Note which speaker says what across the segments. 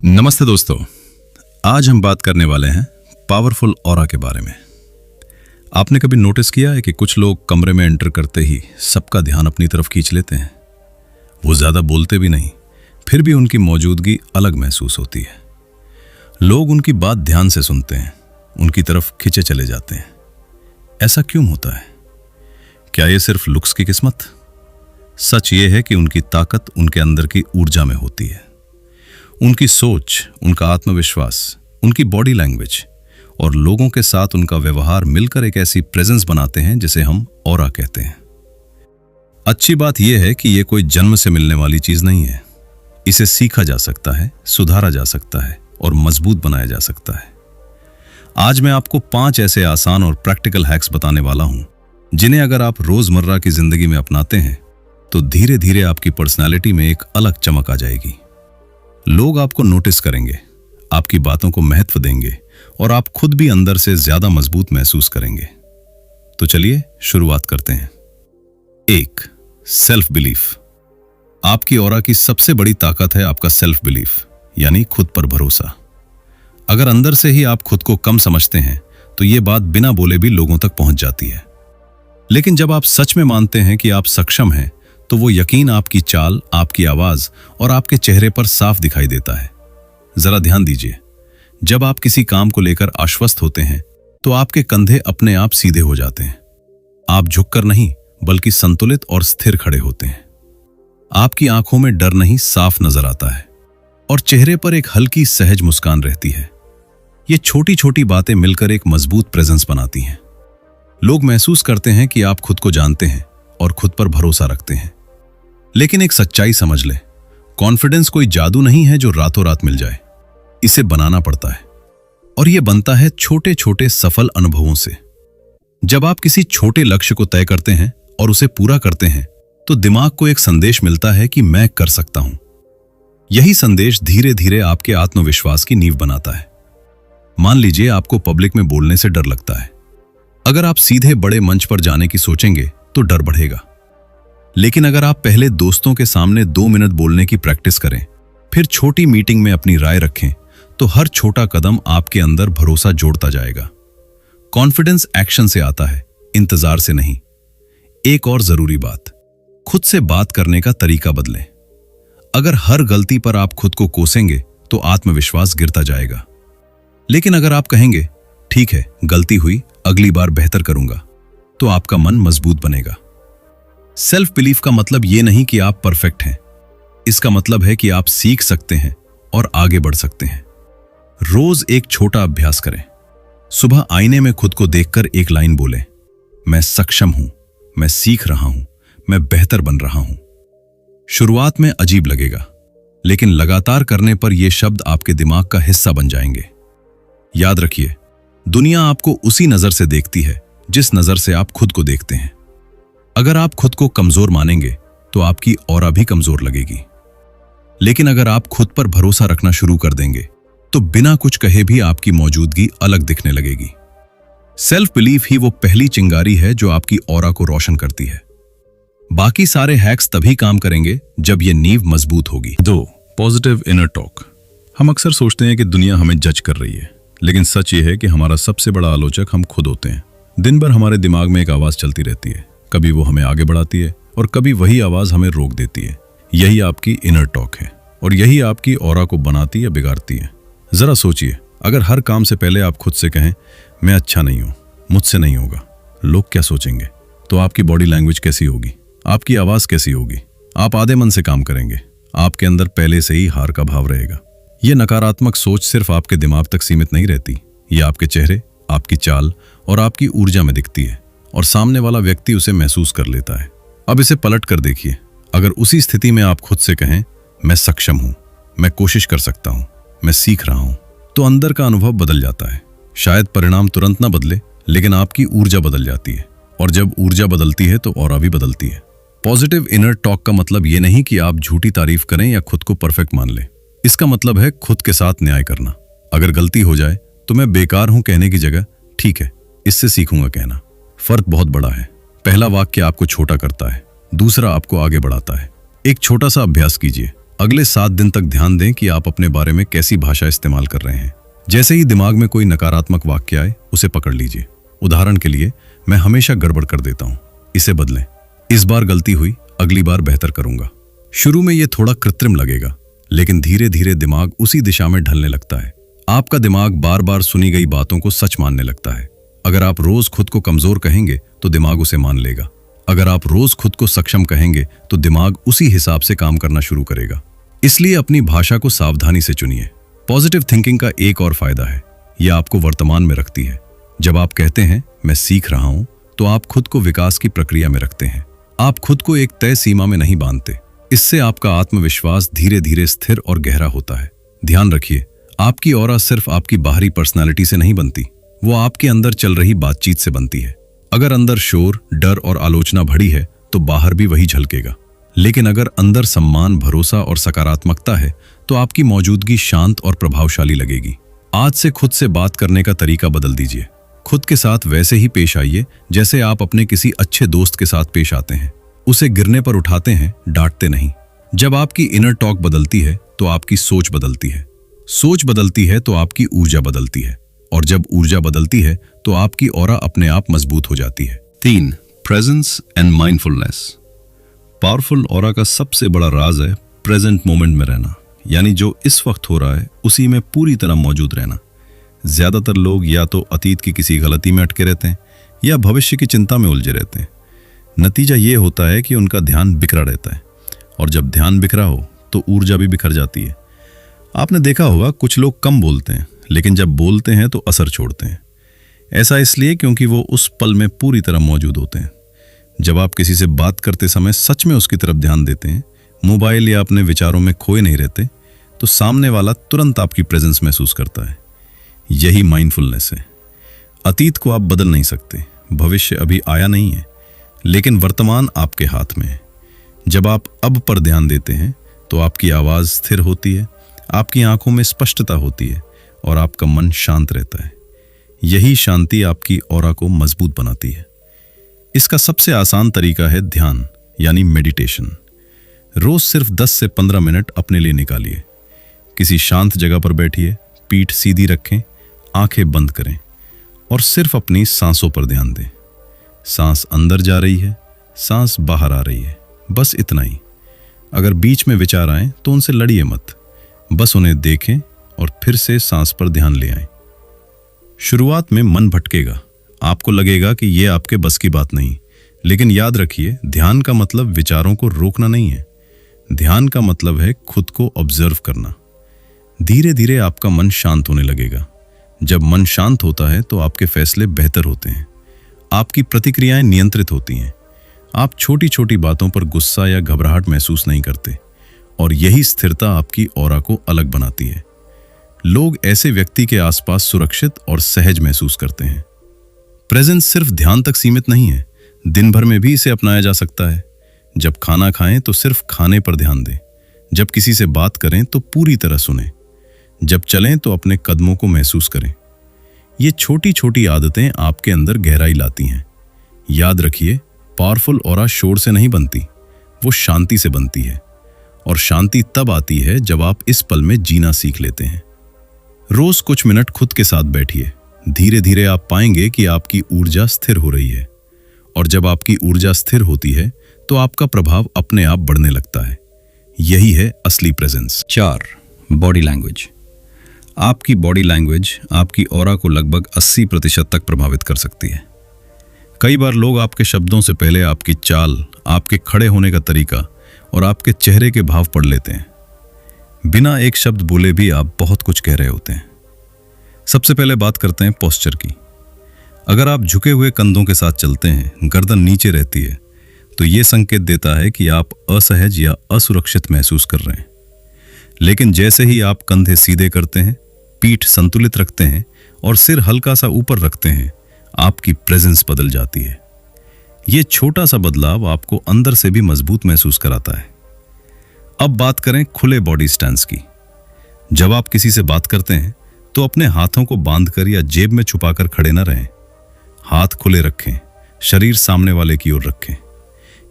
Speaker 1: नमस्ते दोस्तों, आज हम बात करने वाले हैं पावरफुल ऑरा के बारे में। आपने कभी नोटिस किया है कि कुछ लोग कमरे में एंटर करते ही सबका ध्यान अपनी तरफ खींच लेते हैं। वो ज़्यादा बोलते भी नहीं, फिर भी उनकी मौजूदगी अलग महसूस होती है। लोग उनकी बात ध्यान से सुनते हैं, उनकी तरफ खिंचे चले जाते हैं। ऐसा क्यों होता है? क्या ये सिर्फ लुक्स की किस्मत? सच ये है कि उनकी ताकत उनके अंदर की ऊर्जा में होती है। उनकी सोच, उनका आत्मविश्वास, उनकी बॉडी लैंग्वेज और लोगों के साथ उनका व्यवहार मिलकर एक ऐसी प्रेजेंस बनाते हैं जिसे हम ऑरा कहते हैं। अच्छी बात यह है कि यह कोई जन्म से मिलने वाली चीज नहीं है। इसे सीखा जा सकता है, सुधारा जा सकता है और मजबूत बनाया जा सकता है। आज मैं आपको 5 ऐसे आसान और प्रैक्टिकल हैक्स बताने वाला हूं, जिन्हें अगर आप रोजमर्रा की जिंदगी में अपनाते हैं तो धीरे धीरे आपकी पर्सनैलिटी में एक अलग चमक आ जाएगी। लोग आपको नोटिस करेंगे, आपकी बातों को महत्व देंगे और आप खुद भी अंदर से ज्यादा मजबूत महसूस करेंगे। तो चलिए शुरुआत करते हैं। 1. Self belief. आपकी ऑरा की सबसे बड़ी ताकत है आपका सेल्फ बिलीफ, यानी खुद पर भरोसा। अगर अंदर से ही आप खुद को कम समझते हैं तो यह बात बिना बोले भी लोगों तक पहुंच जाती है। लेकिन जब आप सच में मानते हैं कि आप सक्षम हैं, तो वो यकीन आपकी चाल, आपकी आवाज और आपके चेहरे पर साफ दिखाई देता है। जरा ध्यान दीजिए, जब आप किसी काम को लेकर आश्वस्त होते हैं तो आपके कंधे अपने आप सीधे हो जाते हैं। आप झुककर नहीं बल्कि संतुलित और स्थिर खड़े होते हैं। आपकी आंखों में डर नहीं, साफ नजर आता है और चेहरे पर एक हल्की सहज मुस्कान रहती है। ये छोटी छोटी बातें मिलकर एक मजबूत प्रेजेंस बनाती हैं। लोग महसूस करते हैं कि आप खुद को जानते हैं और खुद पर भरोसा रखते हैं। लेकिन एक सच्चाई समझ ले, कॉन्फिडेंस कोई जादू नहीं है जो रातों रात मिल जाए। इसे बनाना पड़ता है और यह बनता है छोटे छोटे सफल अनुभवों से। जब आप किसी छोटे लक्ष्य को तय करते हैं और उसे पूरा करते हैं तो दिमाग को एक संदेश मिलता है कि मैं कर सकता हूं। यही संदेश धीरे धीरे आपके आत्मविश्वास की नींव बनाता है। मान लीजिए आपको पब्लिक में बोलने से डर लगता है। अगर आप सीधे बड़े मंच पर जाने की सोचेंगे तो डर बढ़ेगा। लेकिन अगर आप पहले दोस्तों के सामने 2 मिनट बोलने की प्रैक्टिस करें, फिर छोटी मीटिंग में अपनी राय रखें, तो हर छोटा कदम आपके अंदर भरोसा जोड़ता जाएगा। कॉन्फिडेंस एक्शन से आता है, इंतजार से नहीं। एक और जरूरी बात, खुद से बात करने का तरीका बदलें। अगर हर गलती पर आप खुद को कोसेंगे तो आत्मविश्वास गिरता जाएगा। लेकिन अगर आप कहेंगे, ठीक है, गलती हुई, अगली बार बेहतर करूंगा, तो आपका मन मजबूत बनेगा। सेल्फ बिलीफ का मतलब यह नहीं कि आप परफेक्ट हैं। इसका मतलब है कि आप सीख सकते हैं और आगे बढ़ सकते हैं। रोज एक छोटा अभ्यास करें। सुबह आईने में खुद को देखकर एक लाइन बोलें, मैं सक्षम हूं, मैं सीख रहा हूं, मैं बेहतर बन रहा हूं। शुरुआत में अजीब लगेगा, लेकिन लगातार करने पर यह शब्द आपके दिमाग का हिस्सा बन जाएंगे। याद रखिए, दुनिया आपको उसी नजर से देखती है जिस नजर से आप खुद को देखते हैं। अगर आप खुद को कमजोर मानेंगे तो आपकी ऑरा भी कमजोर लगेगी। लेकिन अगर आप खुद पर भरोसा रखना शुरू कर देंगे तो बिना कुछ कहे भी आपकी मौजूदगी अलग दिखने लगेगी। सेल्फ बिलीफ ही वो पहली चिंगारी है जो आपकी ऑरा को रोशन करती है। बाकी सारे हैक्स तभी काम करेंगे जब ये नींव मजबूत होगी। 2. Positive inner talk. हम अक्सर सोचते हैं कि दुनिया हमें जज कर रही है, लेकिन सच ये है कि हमारा सबसे बड़ा आलोचक हम खुद होते हैं। दिन भर हमारे दिमाग में एक आवाज चलती रहती है। कभी वो हमें आगे बढ़ाती है और कभी वही आवाज हमें रोक देती है। यही आपकी इनर टॉक है और यही आपकी ऑरा को बनाती या बिगाड़ती है। जरा सोचिए, अगर हर काम से पहले आप खुद से कहें, मैं अच्छा नहीं हूं, मुझसे नहीं होगा, लोग क्या सोचेंगे, तो आपकी बॉडी लैंग्वेज कैसी होगी, आपकी आवाज कैसी होगी? आप आधे मन से काम करेंगे। आपके अंदर पहले से ही हार का भाव रहेगा। यह नकारात्मक सोच सिर्फ आपके दिमाग तक सीमित नहीं रहती, यह आपके चेहरे, आपकी चाल और आपकी ऊर्जा में दिखती है और सामने वाला व्यक्ति उसे महसूस कर लेता है। अब इसे पलट कर देखिए। अगर उसी स्थिति में आप खुद से कहें, मैं सक्षम हूं, मैं कोशिश कर सकता हूं, मैं सीख रहा हूं, तो अंदर का अनुभव बदल जाता है। शायद परिणाम तुरंत ना बदले, लेकिन आपकी ऊर्जा बदल जाती है और जब ऊर्जा बदलती है तो ऑरा भी बदलती है। पॉजिटिव इनर टॉक का मतलब यह नहीं कि आप झूठी तारीफ करें या खुद को परफेक्ट मान लें। इसका मतलब है खुद के साथ न्याय करना। अगर गलती हो जाए तो मैं बेकार हूं कहने की जगह, ठीक है, इससे सीखूंगा कहना। फर्क बहुत बड़ा है। पहला वाक्य आपको छोटा करता है, दूसरा आपको आगे बढ़ाता है। एक छोटा सा अभ्यास कीजिए। अगले 7 दिन तक ध्यान दें कि आप अपने बारे में कैसी भाषा इस्तेमाल कर रहे हैं। जैसे ही दिमाग में कोई नकारात्मक वाक्य आए, उसे पकड़ लीजिए। उदाहरण के लिए, मैं हमेशा गड़बड़ कर देता हूं, इसे बदलें। इस बार गलती हुई, अगली बार बेहतर करूंगा। शुरू में यह थोड़ा कृत्रिम लगेगा, लेकिन धीरे धीरे दिमाग उसी दिशा में ढलने लगता है। आपका दिमाग बार बार सुनी गई बातों को सच मानने लगता है। अगर आप रोज खुद को कमजोर कहेंगे तो दिमाग उसे मान लेगा। अगर आप रोज खुद को सक्षम कहेंगे तो दिमाग उसी हिसाब से काम करना शुरू करेगा। इसलिए अपनी भाषा को सावधानी से चुनिए। पॉजिटिव थिंकिंग का एक और फायदा है, यह आपको वर्तमान में रखती है। जब आप कहते हैं मैं सीख रहा हूं, तो आप खुद को विकास की प्रक्रिया में रखते हैं। आप खुद को एक तय सीमा में नहीं बांधते। इससे आपका आत्मविश्वास धीरे धीरे स्थिर और गहरा होता है। ध्यान रखिए, आपकी ऑरा सिर्फ आपकी बाहरी पर्सनालिटी से नहीं बनती, वो आपके अंदर चल रही बातचीत से बनती है। अगर अंदर शोर, डर और आलोचना भरी है तो बाहर भी वही झलकेगा। लेकिन अगर अंदर सम्मान, भरोसा और सकारात्मकता है तो आपकी मौजूदगी शांत और प्रभावशाली लगेगी। आज से खुद से बात करने का तरीका बदल दीजिए। खुद के साथ वैसे ही पेश आइए जैसे आप अपने किसी अच्छे दोस्त के साथ पेश आते हैं। उसे गिरने पर उठाते हैं, डांटते नहीं। जब आपकी इनर टॉक बदलती है तो आपकी सोच बदलती है। सोच बदलती है तो आपकी ऊर्जा बदलती है, और जब ऊर्जा बदलती है तो आपकी ऑरा अपने आप मजबूत हो जाती है। 3. Presence and mindfulness. Powerful aura का सबसे बड़ा राज है प्रेजेंट मोमेंट में रहना, यानी जो इस वक्त हो रहा है उसी में पूरी तरह मौजूद रहना। ज्यादातर लोग या तो अतीत की किसी गलती में अटके रहते हैं या भविष्य की चिंता में उलझे रहते हैं। नतीजा ये होता है कि उनका ध्यान बिखरा रहता है, और जब ध्यान बिखरा हो तो ऊर्जा भी बिखर जाती है। आपने देखा होगा, कुछ लोग कम बोलते हैं, लेकिन जब बोलते हैं तो असर छोड़ते हैं। ऐसा इसलिए क्योंकि वो उस पल में पूरी तरह मौजूद होते हैं। जब आप किसी से बात करते समय सच में उसकी तरफ ध्यान देते हैं, मोबाइल या अपने विचारों में खोए नहीं रहते, तो सामने वाला तुरंत आपकी प्रेजेंस महसूस करता है। यही माइंडफुलनेस है। अतीत को आप बदल नहीं सकते, भविष्य अभी आया नहीं है, लेकिन वर्तमान आपके हाथ में है। जब आप अब पर ध्यान देते हैं तो आपकी आवाज़ स्थिर होती है, आपकी आंखों में स्पष्टता होती है और आपका मन शांत रहता है। यही शांति आपकी ऑरा को मजबूत बनाती है। इसका सबसे आसान तरीका है ध्यान, यानी मेडिटेशन। रोज सिर्फ 10 से 15 मिनट अपने लिए निकालिए। किसी शांत जगह पर बैठिए, पीठ सीधी रखें, आंखें बंद करें और सिर्फ अपनी सांसों पर ध्यान दें। सांस अंदर जा रही है, सांस बाहर आ रही है, बस इतना ही। अगर बीच में विचार आए तो उनसे लड़िए मत, बस उन्हें देखें और फिर से सांस पर ध्यान ले आएं। शुरुआत में मन भटकेगा, आपको लगेगा कि यह आपके बस की बात नहीं, लेकिन याद रखिए, ध्यान का मतलब विचारों को रोकना नहीं है। ध्यान का मतलब है खुद को ऑब्जर्व करना। धीरे धीरे आपका मन शांत होने लगेगा। जब मन शांत होता है तो आपके फैसले बेहतर होते हैं, आपकी प्रतिक्रियाएं नियंत्रित होती हैं। आप छोटी छोटी बातों पर गुस्सा या घबराहट महसूस नहीं करते, और यही स्थिरता आपकी ऑरा को अलग बनाती है। लोग ऐसे व्यक्ति के आसपास सुरक्षित और सहज महसूस करते हैं। प्रेजेंस सिर्फ ध्यान तक सीमित नहीं है, दिन भर में भी इसे अपनाया जा सकता है। जब खाना खाएं तो सिर्फ खाने पर ध्यान दें, जब किसी से बात करें तो पूरी तरह सुनें, जब चलें तो अपने कदमों को महसूस करें। ये छोटी छोटी आदतें आपके अंदर गहराई लाती हैं। याद रखिए, पावरफुल ऑरा शोर से नहीं बनती, वो शांति से बनती है, और शांति तब आती है जब आप इस पल में जीना सीख लेते हैं। रोज कुछ मिनट खुद के साथ बैठिए। धीरे धीरे आप पाएंगे कि आपकी ऊर्जा स्थिर हो रही है, और जब आपकी ऊर्जा स्थिर होती है तो आपका प्रभाव अपने आप बढ़ने लगता है। यही है असली प्रेजेंस। 4. Body language. आपकी बॉडी लैंग्वेज आपकी ऑरा को लगभग 80% तक प्रभावित कर सकती है। कई बार लोग आपके शब्दों से पहले आपकी चाल, आपके खड़े होने का तरीका और आपके चेहरे के भाव पढ़ लेते हैं। बिना एक शब्द बोले भी आप बहुत कुछ कह रहे होते हैं। सबसे पहले बात करते हैं पोस्चर की। अगर आप झुके हुए कंधों के साथ चलते हैं, गर्दन नीचे रहती है, तो ये संकेत देता है कि आप असहज या असुरक्षित महसूस कर रहे हैं। लेकिन जैसे ही आप कंधे सीधे करते हैं, पीठ संतुलित रखते हैं और सिर हल्का सा ऊपर रखते हैं, आपकी प्रेजेंस बदल जाती है। ये छोटा सा बदलाव आपको अंदर से भी मजबूत महसूस कराता है। अब बात करें खुले बॉडी स्टैंस की। जब आप किसी से बात करते हैं तो अपने हाथों को बांधकर या जेब में छुपाकर खड़े न रहें। हाथ खुले रखें, शरीर सामने वाले की ओर रखें।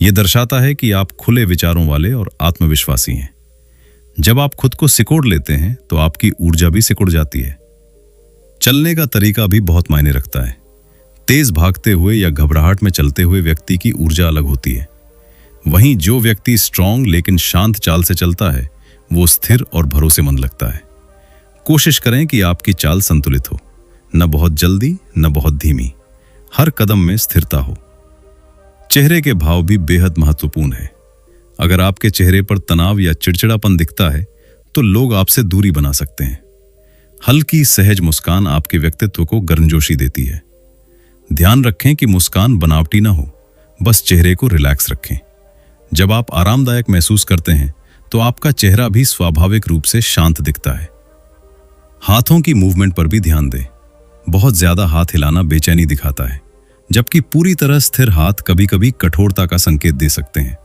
Speaker 1: यह दर्शाता है कि आप खुले विचारों वाले और आत्मविश्वासी हैं। जब आप खुद को सिकोड़ लेते हैं तो आपकी ऊर्जा भी सिकुड़ जाती है। चलने का तरीका भी बहुत मायने रखता है। तेज भागते हुए या घबराहट में चलते हुए व्यक्ति की ऊर्जा अलग होती है। वहीं जो व्यक्ति स्ट्रांग लेकिन शांत चाल से चलता है वो स्थिर और भरोसेमंद लगता है। कोशिश करें कि आपकी चाल संतुलित हो, न बहुत जल्दी न बहुत धीमी, हर कदम में स्थिरता हो। चेहरे के भाव भी बेहद महत्वपूर्ण है। अगर आपके चेहरे पर तनाव या चिड़चिड़ापन दिखता है तो लोग आपसे दूरी बना सकते हैं। हल्की सहज मुस्कान आपके व्यक्तित्व को गर्मजोशी देती है। ध्यान रखें कि मुस्कान बनावटी ना हो, बस चेहरे को रिलैक्स रखें। जब आप आरामदायक महसूस करते हैं तो आपका चेहरा भी स्वाभाविक रूप से शांत दिखता है। हाथों की मूवमेंट पर भी ध्यान दें। बहुत ज्यादा हाथ हिलाना बेचैनी दिखाता है, जबकि पूरी तरह स्थिर हाथ कभी-कभी कठोरता का संकेत दे सकते हैं।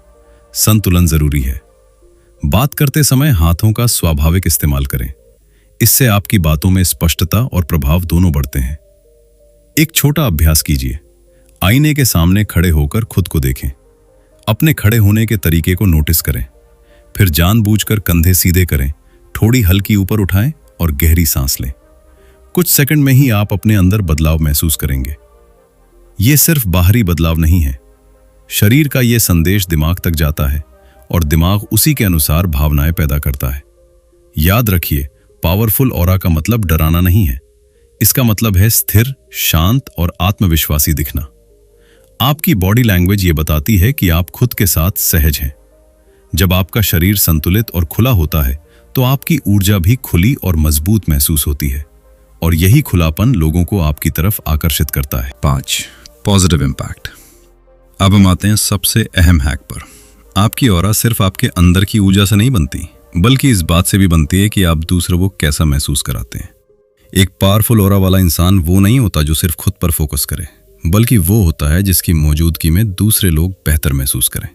Speaker 1: संतुलन जरूरी है। बात करते समय हाथों का स्वाभाविक इस्तेमाल करें। इससे आपकी बातों में स्पष्टता और प्रभाव दोनों बढ़ते हैं। एक छोटा अभ्यास कीजिए। आईने के सामने खड़े होकर खुद को देखें। अपने खड़े होने के तरीके को नोटिस करें। फिर जानबूझकर कंधे सीधे करें, थोड़ी हल्की ऊपर उठाएं और गहरी सांस लें। कुछ सेकंड में ही आप अपने अंदर बदलाव महसूस करेंगे। यह सिर्फ बाहरी बदलाव नहीं है। शरीर का यह संदेश दिमाग तक जाता है और दिमाग उसी के अनुसार भावनाएं पैदा करता है। याद रखिए, पावरफुल ऑरा का मतलब डराना नहीं है। इसका मतलब है स्थिर, शांत और आत्मविश्वासी दिखना। आपकी बॉडी लैंग्वेज ये बताती है कि आप खुद के साथ सहज हैं। जब आपका शरीर संतुलित और खुला होता है तो आपकी ऊर्जा भी खुली और मजबूत महसूस होती है, और यही खुलापन लोगों को आपकी तरफ आकर्षित करता है। 5. Positive impact. अब हम आते हैं सबसे अहम हैक पर। आपकी ऑरा सिर्फ आपके अंदर की ऊर्जा से नहीं बनती, बल्कि इस बात से भी बनती है कि आप दूसरों को कैसा महसूस कराते हैं। एक पावरफुल ऑरा वाला इंसान वो नहीं होता जो सिर्फ खुद पर फोकस करे, बल्कि वो होता है जिसकी मौजूदगी में दूसरे लोग बेहतर महसूस करें।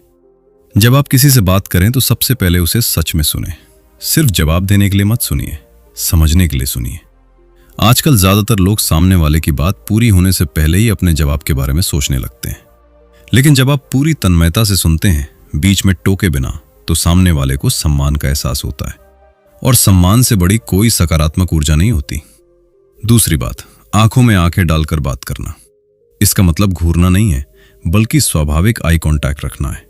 Speaker 1: जब आप किसी से बात करें तो सबसे पहले उसे सच में सुनें। सिर्फ जवाब देने के लिए मत सुनिए, समझने के लिए सुनिए। आजकल ज्यादातर लोग सामने वाले की बात पूरी होने से पहले ही अपने जवाब के बारे में सोचने लगते हैं। लेकिन जब आप पूरी तन्मयता से सुनते हैं, बीच में टोके बिना, तो सामने वाले को सम्मान का एहसास होता है, और सम्मान से बड़ी कोई सकारात्मक ऊर्जा नहीं होती। दूसरी बात, आंखों में आंखें डालकर बात करना। इसका मतलब घूरना नहीं है, बल्कि स्वाभाविक आई कांटेक्ट रखना है।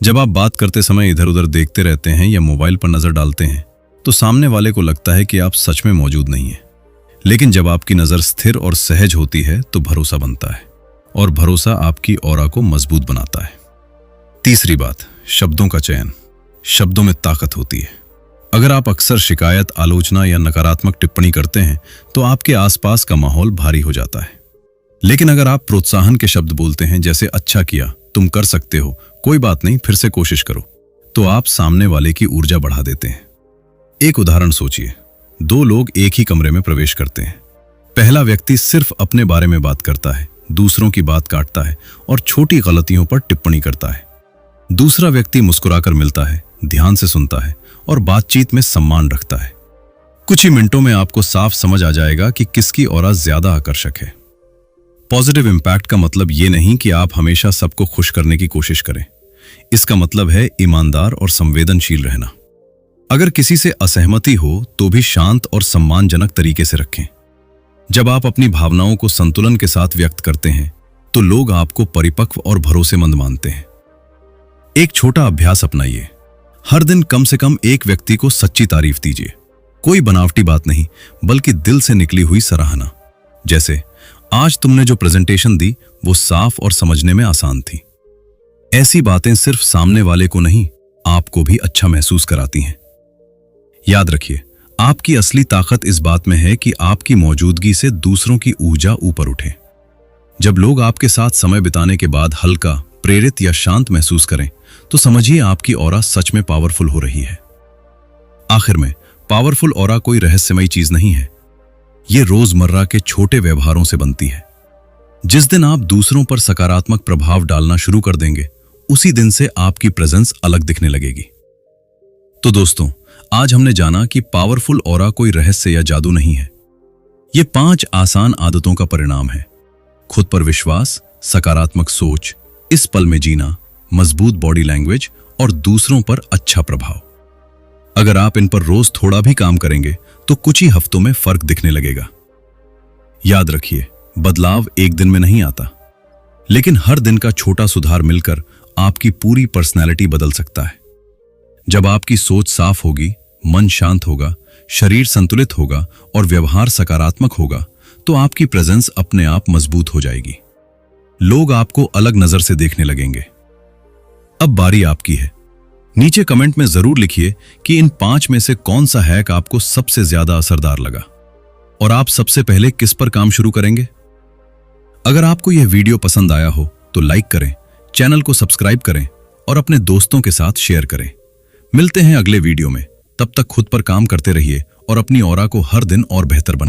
Speaker 1: जब आप बात करते समय इधर उधर देखते रहते हैं या मोबाइल पर नजर डालते हैं तो सामने वाले को लगता है कि आप सच में मौजूद नहीं हैं। लेकिन जब आपकी नजर स्थिर और सहज होती है तो भरोसा बनता है, और भरोसा आपकी ऑरा को मजबूत बनाता है। तीसरी बात, शब्दों का चयन। शब्दों में ताकत होती है। अगर आप अक्सर शिकायत, आलोचना या नकारात्मक टिप्पणी करते हैं तो आपके आसपास का माहौल भारी हो जाता है। लेकिन अगर आप प्रोत्साहन के शब्द बोलते हैं, जैसे अच्छा किया, तुम कर सकते हो, कोई बात नहीं, फिर से कोशिश करो, तो आप सामने वाले की ऊर्जा बढ़ा देते हैं। एक उदाहरण सोचिए। 2 लोग एक ही कमरे में प्रवेश करते हैं। पहला व्यक्ति सिर्फ अपने बारे में बात करता है, दूसरों की बात काटता है और छोटी गलतियों पर टिप्पणी करता है। दूसरा व्यक्ति मुस्कुराकर मिलता है, ध्यान से सुनता है और बातचीत में सम्मान रखता है। कुछ ही मिनटों में आपको साफ समझ आ जाएगा कि किसकी ऑरा ज्यादा आकर्षक है। पॉजिटिव इंपैक्ट का मतलब ये नहीं कि आप हमेशा सबको खुश करने की कोशिश करें। इसका मतलब है ईमानदार और संवेदनशील रहना। अगर किसी से असहमति हो तो भी शांत और सम्मानजनक तरीके से रखें। जब आप अपनी भावनाओं को संतुलन के साथ व्यक्त करते हैं तो लोग आपको परिपक्व और भरोसेमंद मानते हैं। एक छोटा अभ्यास अपनाइए। हर दिन कम से कम एक व्यक्ति को सच्ची तारीफ दीजिए। कोई बनावटी बात नहीं, बल्कि दिल से निकली हुई सराहना। जैसे, आज तुमने जो प्रेजेंटेशन दी वो साफ और समझने में आसान थी। ऐसी बातें सिर्फ सामने वाले को नहीं, आपको भी अच्छा महसूस कराती हैं। याद रखिए, आपकी असली ताकत इस बात में है कि आपकी मौजूदगी से दूसरों की ऊर्जा ऊपर उठे। जब लोग आपके साथ समय बिताने के बाद हल्का, प्रेरित या शांत महसूस करें तो समझिए आपकी ऑरा सच में पावरफुल हो रही है। आखिर में, पावरफुल ऑरा कोई रहस्यमयी चीज नहीं है। ये रोजमर्रा के छोटे व्यवहारों से बनती है। जिस दिन आप दूसरों पर सकारात्मक प्रभाव डालना शुरू कर देंगे, उसी दिन से आपकी प्रेजेंस अलग दिखने लगेगी। तो दोस्तों, आज हमने जाना कि पावरफुल ऑरा कोई रहस्य या जादू नहीं है। ये 5 आसान आदतों का परिणाम है। खुद पर विश्वास, सकारात्मक सोच, इस पल में जीना, मजबूत बॉडी लैंग्वेज और दूसरों पर अच्छा प्रभाव। अगर आप इन पर रोज थोड़ा भी काम करेंगे तो कुछ ही हफ्तों में फर्क दिखने लगेगा। याद रखिए, बदलाव एक दिन में नहीं आता, लेकिन हर दिन का छोटा सुधार मिलकर आपकी पूरी पर्सनैलिटी बदल सकता है। जब आपकी सोच साफ होगी, मन शांत होगा, शरीर संतुलित होगा और व्यवहार सकारात्मक होगा, तो आपकी प्रेजेंस अपने आप मजबूत हो जाएगी। लोग आपको अलग नजर से देखने लगेंगे। अब बारी आपकी है। नीचे कमेंट में जरूर लिखिए कि इन 5 में से कौन सा हैक आपको सबसे ज्यादा असरदार लगा और आप सबसे पहले किस पर काम शुरू करेंगे। अगर आपको यह वीडियो पसंद आया हो तो लाइक करें, चैनल को सब्सक्राइब करें और अपने दोस्तों के साथ शेयर करें। मिलते हैं अगले वीडियो में। तब तक खुद पर काम करते रहिए और अपनी ऑरा को हर दिन और बेहतर बनाएं।